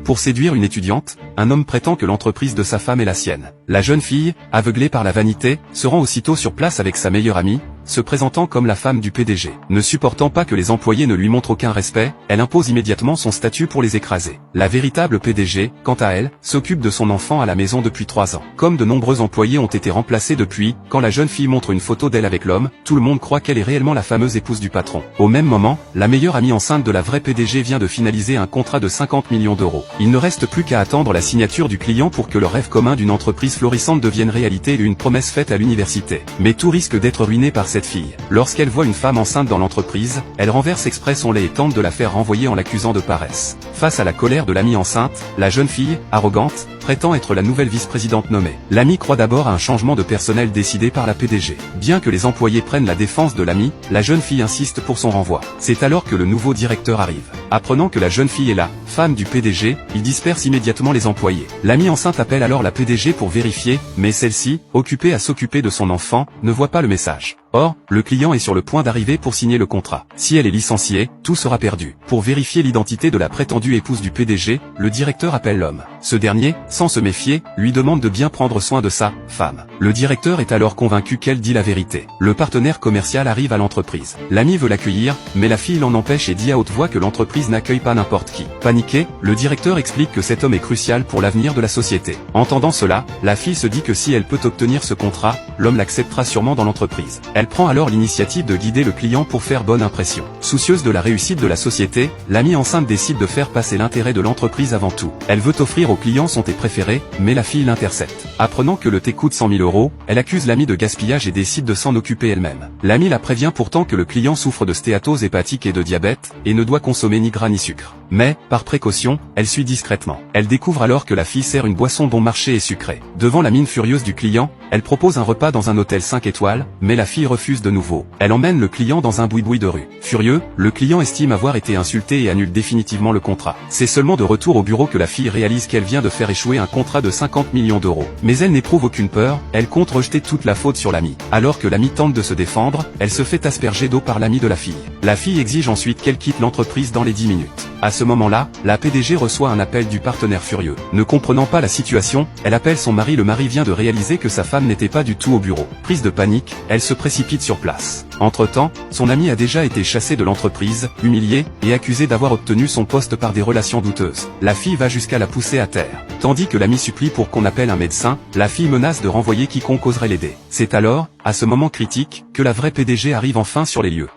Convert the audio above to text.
Pour séduire une étudiante, un homme prétend que l'entreprise de sa femme est la sienne. La jeune fille, aveuglée par la vanité, se rend aussitôt sur place avec sa meilleure amie, se présentant comme la femme du PDG. Ne supportant pas que les employés ne lui montrent aucun respect, elle impose immédiatement son statut pour les écraser. La véritable PDG, quant à elle, s'occupe de son enfant à la maison depuis 3 ans. Comme de nombreux employés ont été remplacés depuis, quand la jeune fille montre une photo d'elle avec l'homme, tout le monde croit qu'elle est réellement la fameuse épouse du patron. Au même moment, la meilleure amie enceinte de la vraie PDG vient de finaliser un contrat de 50 millions d'euros. Il ne reste plus qu'à attendre la signature du client pour que le rêve commun d'une entreprise florissante devienne réalité et une promesse faite à l'université. Mais tout risque d'être ruiné par cette fille. Lorsqu'elle voit une femme enceinte dans l'entreprise, elle renverse exprès son lait et tente de la faire renvoyer en l'accusant de paresse. Face à la colère de l'amie enceinte, la jeune fille, arrogante, prétend être la nouvelle vice-présidente nommée. L'amie croit d'abord à un changement de personnel décidé par la PDG. Bien que les employés prennent la défense de l'amie, la jeune fille insiste pour son renvoi. C'est alors que le nouveau directeur arrive. Apprenant que la jeune fille est la femme du PDG, il disperse immédiatement les employés. L'amie enceinte appelle alors la PDG pour vérifier, mais celle-ci, occupée à s'occuper de son enfant, ne voit pas le message. Or, le client est sur le point d'arriver pour signer le contrat. Si elle est licenciée, tout sera perdu. Pour vérifier l'identité de la prétendue épouse du PDG, le directeur appelle l'homme. Ce dernier, sans se méfier, lui demande de bien prendre soin de sa femme. Le directeur est alors convaincu qu'elle dit la vérité. Le partenaire commercial arrive à l'entreprise. L'ami veut l'accueillir, mais la fille l'en empêche et dit à haute voix que l'entreprise n'accueille pas n'importe qui. Paniqué, le directeur explique que cet homme est crucial pour l'avenir de la société. Entendant cela, la fille se dit que si elle peut obtenir ce contrat, l'homme l'acceptera sûrement dans l'entreprise. Elle prend alors l'initiative de guider le client pour faire bonne impression. Soucieuse de la réussite de la société, l'amie enceinte décide de faire passer l'intérêt de l'entreprise avant tout. Elle veut offrir au client son thé préféré, mais la fille l'intercepte. Apprenant que le thé coûte 100 000 €, elle accuse l'amie de gaspillage et décide de s'en occuper elle-même. L'amie la prévient pourtant que le client souffre de stéatose hépatique et de diabète, et ne doit consommer ni gras ni sucre. Mais, par précaution, elle suit discrètement. Elle découvre alors que la fille sert une boisson bon marché et sucrée. Devant la mine furieuse du client, elle propose un repas dans un hôtel 5 étoiles, mais la fille refuse de nouveau. Elle emmène le client dans un boui-boui de rue. Furieux, le client estime avoir été insulté et annule définitivement le contrat. C'est seulement de retour au bureau que la fille réalise qu'elle vient de faire échouer un contrat de 50 millions d'euros. Mais elle n'éprouve aucune peur, elle compte rejeter toute la faute sur l'ami. Alors que l'ami tente de se défendre, elle se fait asperger d'eau par l'ami de la fille. La fille exige ensuite qu'elle quitte l'entreprise dans les 10 minutes. À ce moment-là, la PDG reçoit un appel du partenaire furieux. Ne comprenant pas la situation, elle appelle son mari. Le mari vient de réaliser que sa femme n'était pas du tout au bureau. Prise de panique, elle se précipite sur place. Entre-temps, son ami a déjà été chassé de l'entreprise, humilié, et accusé d'avoir obtenu son poste par des relations douteuses. La fille va jusqu'à la pousser à terre. Tandis que l'ami supplie pour qu'on appelle un médecin, la fille menace de renvoyer quiconque oserait l'aider. C'est alors, à ce moment critique, que la vraie PDG arrive enfin sur les lieux.